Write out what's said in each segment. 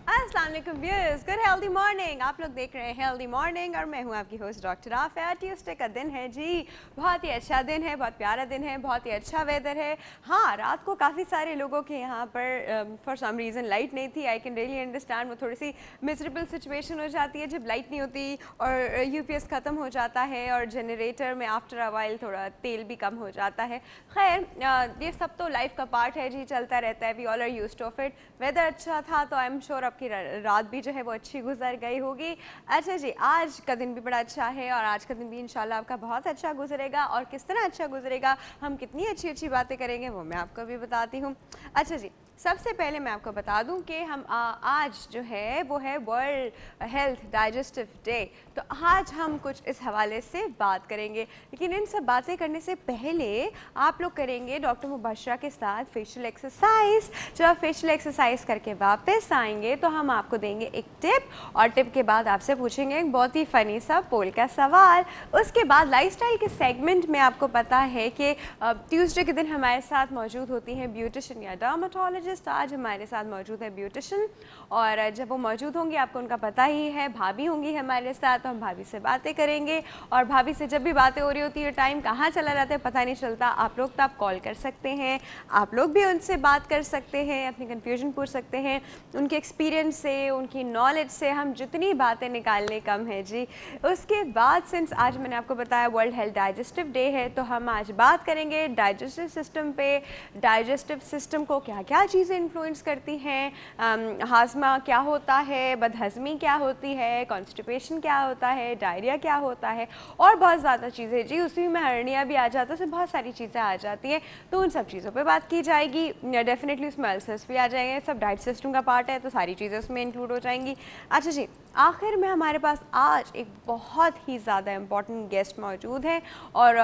अस्सलाम वालेकुम viewers, good healthy morning. आप लोग देख रहे हैं हेल्दी मॉर्निंग और मैं हूं आपकी होस्ट डॉक्टर आफिया। ट्यूसडे का दिन है जी, बहुत ही अच्छा दिन है, बहुत प्यारा दिन है, बहुत ही अच्छा वेदर है। हाँ, रात को काफ़ी सारे लोगों के यहाँ पर फॉर सम रीज़न लाइट नहीं थी। आई कैन रियली अंडरस्टैंड, वो थोड़ी सी मिजरेबल सिचुएशन हो जाती है जब लाइट नहीं होती और यूपीएस ख़त्म हो जाता है और जनरेटर में आफ्टर अ वाइल थोड़ा तेल भी कम हो जाता है। खैर, ये सब तो लाइफ का पार्ट है जी, चलता रहता है। We all are used to it. Weather अच्छा था तो आई एम श्योर आपकी रात भी जो है वो अच्छी गुजर गई होगी। अच्छा जी, आज का दिन भी बड़ा अच्छा है और आज का दिन भी इंशाल्लाह आपका बहुत अच्छा गुजरेगा। और किस तरह अच्छा गुजरेगा, हम कितनी अच्छी अच्छी बातें करेंगे, वो मैं आपको भी बताती हूँ। अच्छा जी, सबसे पहले मैं आपको बता दूं कि हम आज जो है वो है वर्ल्ड हेल्थ डाइजेस्टिव डे। तो आज हम कुछ इस हवाले से बात करेंगे, लेकिन इन सब बातें करने से पहले आप लोग करेंगे डॉक्टर मुबशरा के साथ फेशियल एक्सरसाइज। जब आप फेशियल एक्सरसाइज करके वापस आएंगे तो हम आपको देंगे एक टिप, और टिप के बाद आपसे पूछेंगे एक बहुत ही फ़नी सा पोल का सवाल। उसके बाद लाइफस्टाइल के सेगमेंट में आपको पता है कि ट्यूसडे के दिन हमारे साथ मौजूद होती हैं ब्यूटिशियन या डर्माटोलॉजिस्ट। आज हमारे साथ मौजूद है ब्यूटिशियन, और जब वो मौजूद होंगी आपको उनका पता ही है, भाभी होंगी हमारे साथ, तो हम भाभी से बातें करेंगे। और भाभी से जब भी बातें हो रही होती है टाइम कहाँ चला जाता है पता नहीं चलता। आप लोग तो आप कॉल कर सकते हैं, आप लोग भी उनसे बात कर सकते हैं, अपनी कन्फ्यूजन पूछ सकते हैं। उनके एक्सपीरियंस से, उनकी नॉलेज से हम जितनी बातें निकालने कम है जी। उसके बाद सिंस आज मैंने आपको बताया वर्ल्ड हेल्थ डाइजेस्टिव डे है, तो हम आज बात करेंगे डाइजेस्टिव सिस्टम पे। डाइजेस्टिव सिस्टम को क्या क्या चीज़ें इन्फ्लुएंस करती हैं, हाजमा क्या होता है, बदहज़मी क्या होती है, कॉन्स्टिपेशन क्या होता है, डायरिया क्या होता है, और बहुत ज़्यादा चीज़ें जी। उसी में हर्निया भी आ जाता है, उसमें बहुत सारी चीज़ें आ जाती हैं, तो उन सब चीज़ों पे बात की जाएगी। डेफिनेटली उसमें अल्सर्स भी आ जाएंगे, सब डाइट सिस्टम का पार्ट है तो सारी चीज़ें उसमें इंक्लूड हो जाएंगी। अच्छा जी, आखिर में हमारे पास आज एक बहुत ही ज़्यादा इम्पॉर्टेंट गेस्ट मौजूद है, और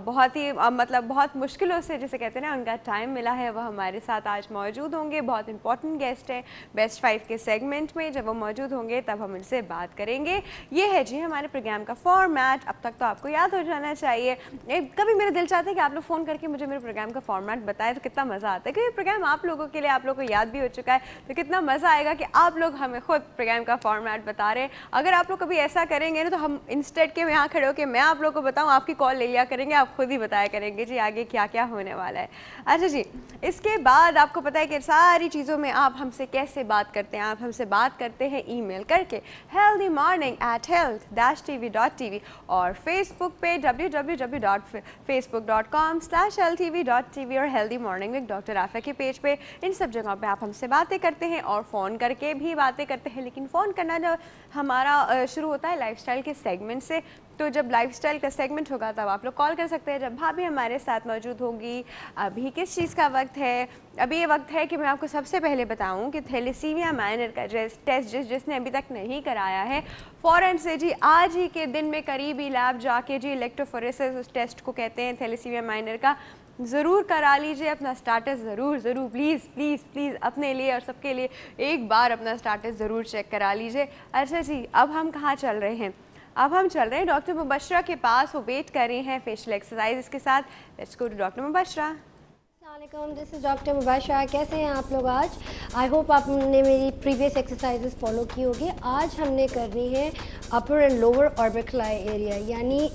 बहुत ही मतलब बहुत मुश्किलों से जिसे कहते हैं ना उनका टाइम मिला है, वह हमारे साथ आज मौजूद होंगे। बहुत इंपॉर्टेंट गेस्ट है बेस्ट 5 के सेगमेंट में। जब वो मौजूद होंगे तब हम इनसे बात करेंगे। ये है जी हमारे प्रोग्राम का फॉर्मेट। अब तक तो आपको याद हो जाना चाहिए। कभी मेरा दिल चाहता है कि आप लोग फ़ोन करके मुझे मेरे प्रोग्राम का फॉर्मेट बताएं तो कितना मज़ा आता है, क्योंकि प्रोग्राम आप लोगों के लिए, आप लोगों को याद भी हो चुका है, तो कितना मज़ा आएगा कि आप लोग हमें खुद प्रोग्राम का फॉर्मेट बता रहे हैं। अगर आप लोग कभी ऐसा करेंगे ना तो हम इंस्टेड के यहाँ खड़े होकर मैं आप लोग को बताऊँ, आपकी कॉल ले लिया करेंगे, आप खुद ही बताया करेंगे जी आगे क्या क्या होने वाला है। अच्छा जी, इसके बाद आपको पता है कि सारी चीज़ों में आप हमसे कैसे बात करते हैं। आप हमसे बात करते हैं ईमेल करके healthymorning@health-tv.tv और फेसबुक पे www.facebook.com/healthtv.tv और healthy morning with doctor Afia के पेज पे। इन सब जगहों पे आप हमसे बातें करते हैं और फ़ोन करके भी बातें करते हैं, लेकिन फ़ोन करना जो हमारा शुरू होता है लाइफस्टाइल के सेगमेंट से। तो जब लाइफस्टाइल का सेगमेंट होगा तब आप लोग कॉल कर सकते हैं, जब भाभी हमारे साथ मौजूद होंगी। अभी किस चीज़ का वक्त है? अभी ये वक्त है कि मैं आपको सबसे पहले बताऊं कि थैलेसीमिया माइनर का टेस्ट जिसने अभी तक नहीं कराया है, फ़ौरन से जी आज ही के दिन में करीबी लैब जाके जी इलेक्ट्रोफोरेसिस उस टेस्ट को कहते हैं थैलेसीमिया माइनर का, ज़रूर करा लीजिए। अपना स्टेटस ज़रूर प्लीज़ प्लीज़ प्लीज़ अपने लिए और सबके लिए एक बार अपना स्टेटस ज़रूर चेक करा लीजिए। अच्छा जी, अब हम कहाँ चल रहे हैं? अब हम चल रहे हैं डॉक्टर मुबशरा के पास। वो वेट कर रहे हैं फेशियल एक्सरसाइज के साथ। Let's go to doctor Mubashra. अस्सलामुअलैकुम, दिस इज़ डॉक्टर मुबशरा। कैसे हैं आप लोग आज? आई होप आपने मेरी प्रीवियस एक्सरसाइजेस फॉलो की होगी। आज हमने करनी है upper and lower orbital eye area, यानी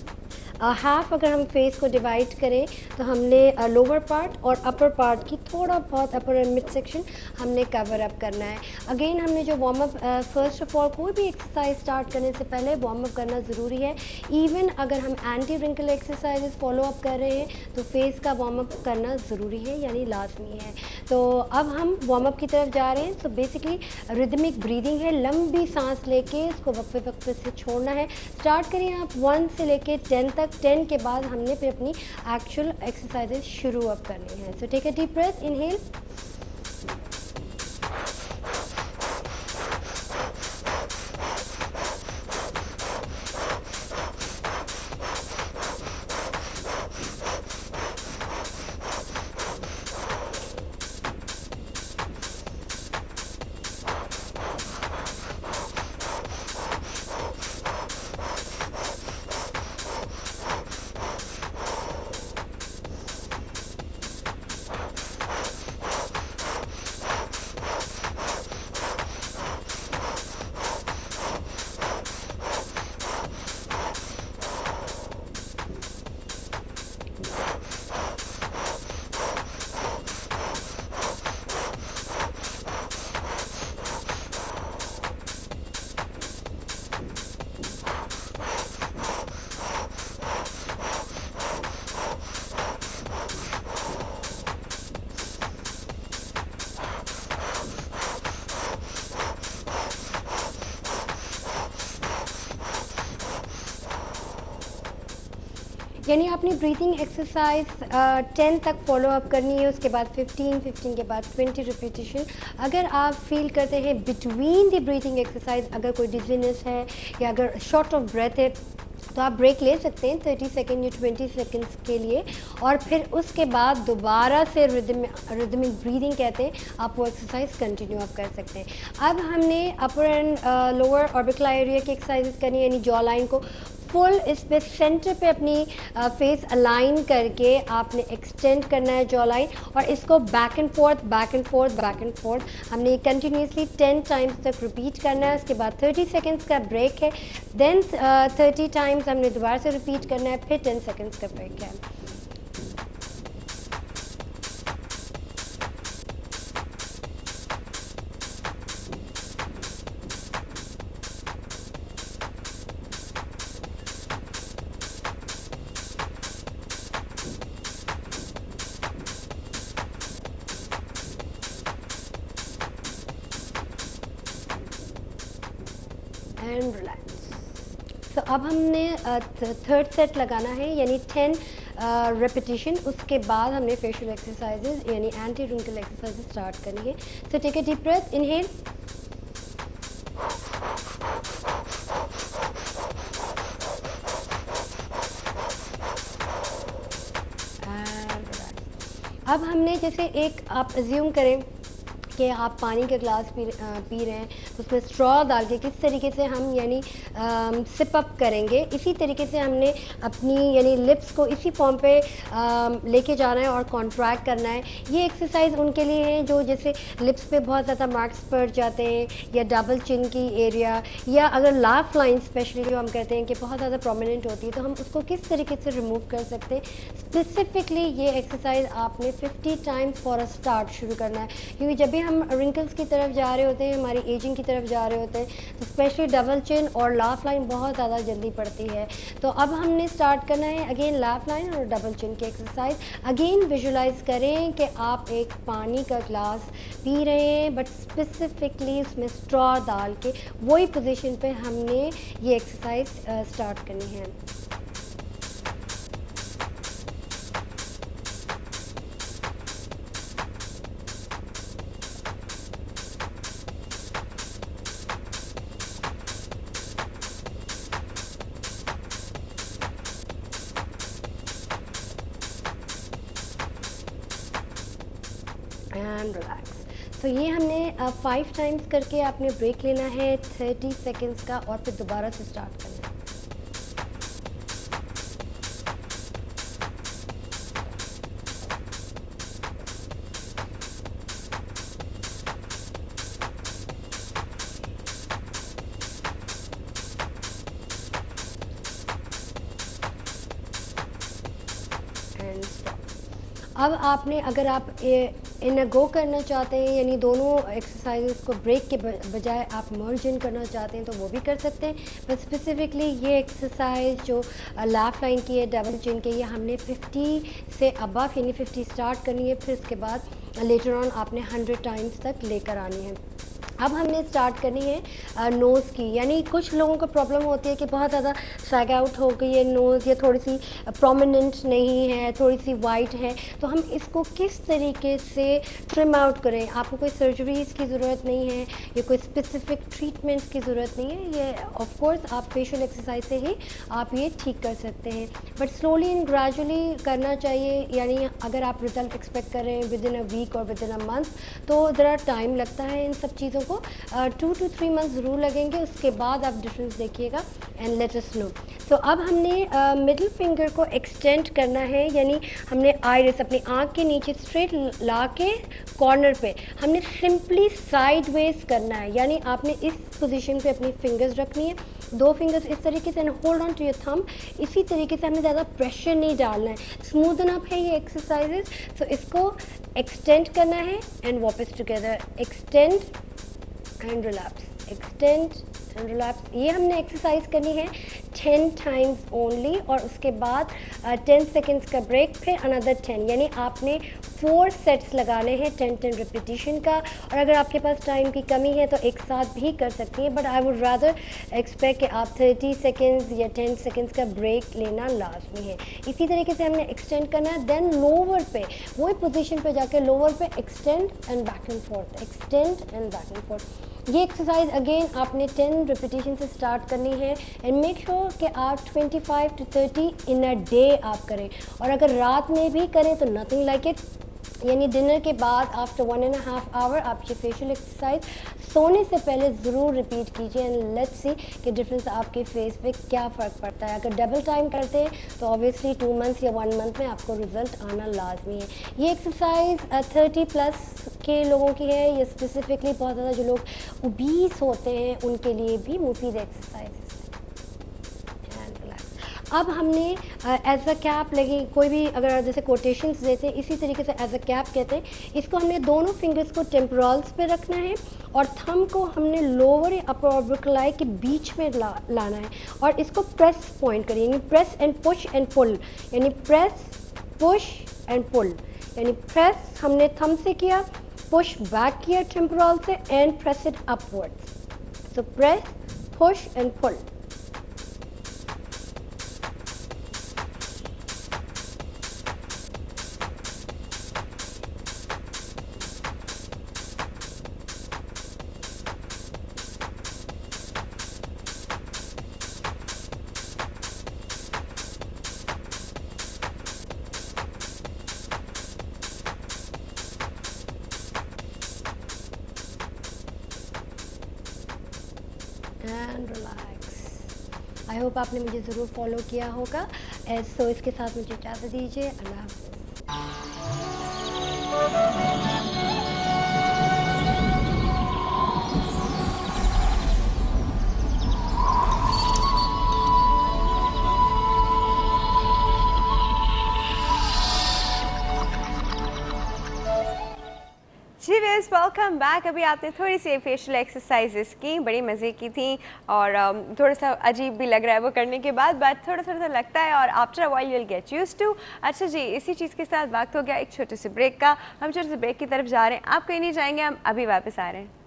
हाफ अगर हम फेस को डिवाइड करें तो हमने लोअर पार्ट और अपर पार्ट की थोड़ा बहुत अपर एंड मिड सेक्शन हमने कवर अप करना है। अगेन हमने जो warm up, first of all कोई भी एक्सरसाइज स्टार्ट करने से पहले वार्म अप करना ज़रूरी है। इवन अगर हम anti wrinkle exercises follow up कर रहे हैं तो फेस का वार्म अप करना ज़रूरी है, यानी लाजमी है। तो अब हम वार्म अप की तरफ जा रहे हैं। तो बेसिकली रिदमिक ब्रीदिंग है, लंबी सांस लेके इसको वक्फे वक्फे से छोड़ना है। स्टार्ट करिए आप 1 से लेके 10 तक। 10 के बाद हमने फिर अपनी एक्चुअल एक्सरसाइजेज शुरू अप करनी है। So take a deep breath, inhale, यानी आपने ब्रीथिंग एक्सरसाइज 10 तक फॉलो अप करनी है, उसके बाद 15 के बाद 20 रिपीटिशन। अगर आप फील करते हैं बिटवीन द ब्रीथिंग एक्सरसाइज अगर कोई डिजीनेस है या अगर शॉर्ट ऑफ ब्रेथ है तो आप ब्रेक ले सकते हैं 30 सेकेंड या 20 सेकेंड्स के लिए, और फिर उसके बाद दोबारा से रिदमिक ब्रीदिंग कहते हैं, आप वो एक्सरसाइज कंटिन्यू आप कर सकते हैं। अब हमने अपर एंड लोअर ऑर्बिकुलर एरिया की एक्सरसाइजेस करनी है, यानी जॉ लाइन को फुल इस पे सेंटर पे अपनी फेस अलाइन करके आपने एक्सटेंड करना है जॉ लाइन, और इसको back and fourth back and fourth back and fourth हमने कंटिन्यूसली 10 टाइम्स तक रिपीट करना है। उसके बाद 30 सेकेंड्स का ब्रेक है, देन 30 टाइम्स हमने दोबारा से रिपीट करना है, फिर 10 सेकेंड्स का ब्रेक है। And relax. तो अब हमने थर्ड सेट लगाना है, यानी 10 रेपिटिशन। उसके बाद हमने फेशियल एक्सरसाइजेज यानी एंटी रिंकल एक्सरसाइजेज स्टार्ट करनी है। So take a deep breath, inhale, and relax. अब हमने जैसे एक आप अज्यूम करें कि आप पानी का ग्लास पी रहे हैं, तो उसमें स्ट्रॉ डाल के किस तरीके से हम यानी सिप अप करेंगे, इसी तरीके से हमने अपनी यानी लिप्स को इसी फॉर्म पे लेके जाना है और कॉन्ट्रैक्ट करना है। ये एक्सरसाइज उनके लिए है जो जैसे लिप्स पे बहुत ज़्यादा मार्क्स पड़ जाते हैं, या डबल चिन की एरिया, या अगर लाफ लाइन स्पेशली जो हम कहते हैं कि बहुत ज़्यादा प्रोमिनेंट होती है, तो हम उसको किस तरीके से रिमूव कर सकते हैं। स्पेसिफिकली ये एक्सरसाइज आपने 50 टाइम्स फॉर अ स्टार्ट शुरू करना है, क्योंकि जब भी हम रिंकल्स की तरफ जा रहे होते हैं, हमारी एजिंग की तरफ जा रहे होते हैं, तो स्पेशली डबल चिन और लाफ लाइन बहुत ज़्यादा जल्दी पड़ती है। तो अब हमने स्टार्ट करना है अगेन लाफ लाइन और डबल चिन की एक्सरसाइज। अगेन विजुलाइज करें कि आप एक पानी का ग्लास पी रहे हैं, बट स्पेसिफिकली उसमें स्ट्रॉ डाल के वही पोजीशन पे हमने ये एक्सरसाइज स्टार्ट करनी है। And relax. तो ये हमने 5 टाइम्स करके आपने ब्रेक लेना है 30 सेकेंड्स का, और फिर दोबारा से स्टार्ट करना है। And stop. अब आपने अगर आप इन गो करना चाहते हैं, यानी दोनों एक्सरसाइजेस को ब्रेक के बजाय आप मर्ज इन करना चाहते हैं, तो वो भी कर सकते हैं। बट स्पेसिफिकली ये एक्सरसाइज जो लाफ लाइन की है, डबल चिन की, ये हमने 50 से अबव यानी 50 स्टार्ट करनी है, फिर उसके बाद लेटर ऑन आपने 100 टाइम्स तक लेकर आनी है। अब हमने स्टार्ट करनी है नोज़ की, यानी कुछ लोगों को प्रॉब्लम होती है कि बहुत ज़्यादा सैग आउट हो गई है नोज़, या थोड़ी सी प्रोमिनेंट नहीं है, थोड़ी सी वाइट है, तो हम इसको किस तरीके से ट्रिम आउट करें। आपको कोई सर्जरीज़ की ज़रूरत नहीं है, या कोई स्पेसिफिक ट्रीटमेंट्स की ज़रूरत नहीं है, ये ऑफ कोर्स आप फेशियल एक्सरसाइज से ही आप ये ठीक कर सकते हैं, बट स्लोली एंड ग्रेजुअली करना चाहिए। यानी अगर आप रिजल्ट एक्सपेक्ट कर रहे हैं विद इन अ वीक और विद इन अ मंथ, तो ज़रा टाइम लगता है इन सब चीज़ों को, 2 to 3 मंथ ज़रूर लगेंगे, उसके बाद आप डिफरेंस देखिएगा एंड लेट अस नो। तो अब हमने मिडिल फिंगर को एक्सटेंड करना है, यानी हमने आइरिस अपनी आँख के नीचे स्ट्रेट ला के कॉर्नर पे हमने सिंपली साइडवेज करना है, यानी आपने इस पोजीशन पे अपनी फिंगर्स रखनी है, 2 फिंगर्स इस तरीके से, hold on to your thumb. इसी तरीके से हमें ज़्यादा प्रेशर नहीं डालना है, स्मूदन अप है ये एक्सरसाइजेस। तो इसको एक्सटेंड करना है एंड वापस together, extend and relapse, extend and relapse. ये हमने एक्सरसाइज करनी है 10 टाइम्स ओनली, और उसके बाद 10 सेकेंड्स का ब्रेक, फिर अनदर 10, यानी आपने 4 सेट्स लगाने हैं 10-10 रिपीटिशन का। और अगर आपके पास टाइम की कमी है तो एक साथ भी कर सकती हैं, but I would rather expect कि आप 30 सेकेंड्स या 10 सेकेंड्स का ब्रेक लेना लाजमी है। इसी तरीके से हमने एक्सटेंड करना है, देन लोअर पे वही पोजीशन पे जाके लोअर पे extend and back and fourth, extend and back and fourth. ये एक्सरसाइज अगेन आपने 10 रिपीटिशन से स्टार्ट करनी है, एंड मेक श्योर कि आप 25 to 30 इन अ डे आप करें। और अगर रात में भी करें तो नथिंग लाइक इट, यानी डिनर के बाद आफ्टर 1.5 आवर आप ये फेशियल एक्सरसाइज सोने से पहले ज़रूर रिपीट कीजिए, एंड लेट्स सी कि डिफरेंस आपके फेस पे क्या फ़र्क पड़ता है। अगर डबल टाइम करते हैं तो ऑब्वियसली 2 मंथ्स या 1 मंथ में आपको रिजल्ट आना लाजमी है। ये एक्सरसाइज 30+ के लोगों की है, ये स्पेसिफिकली बहुत ज़्यादा जो लोग ओबीस होते हैं उनके लिए भी मुफीद एक्सरसाइज। अब हमने एज अ कैप लगी, कोई भी अगर जैसे कोटेशंस देते हैं इसी तरीके से एज अ कैप कहते हैं इसको। हमने दोनों फिंगर्स को टेम्पोरल्स पे रखना है और थंब को हमने लोअर या अपर ऑर्बिटल आई के बीच में लाना है, और इसको प्रेस पॉइंट करिए, यानी press and push and pull, यानी प्रेस पुश एंड पुल, यानी प्रेस हमने थंब से किया, पुश बैक किया टेम्पोरल से, and press it upwards. So press push and pull. And relax. I hope आपने मुझे ज़रूर फॉलो किया होगा। सो इसके साथ मुझे इजाज़त दीजिए, अल्लाह हाफ़िज़। G Wells, welcome back. अभी आपने थोड़ी सी फेशियल एक्सरसाइजेस की, बड़ी मज़े की थी, और थोड़ा सा अजीब भी लग रहा है वो करने के बाद, बट थोड़ा थोड़ा सा लगता है, और after a while you will get used to. अच्छा जी, इसी चीज़ के साथ वक्त हो गया एक छोटे से ब्रेक का। हम छोटे से ब्रेक की तरफ जा रहे हैं, आप कहीं नहीं जाएंगे, हम अभी वापस आ रहे हैं।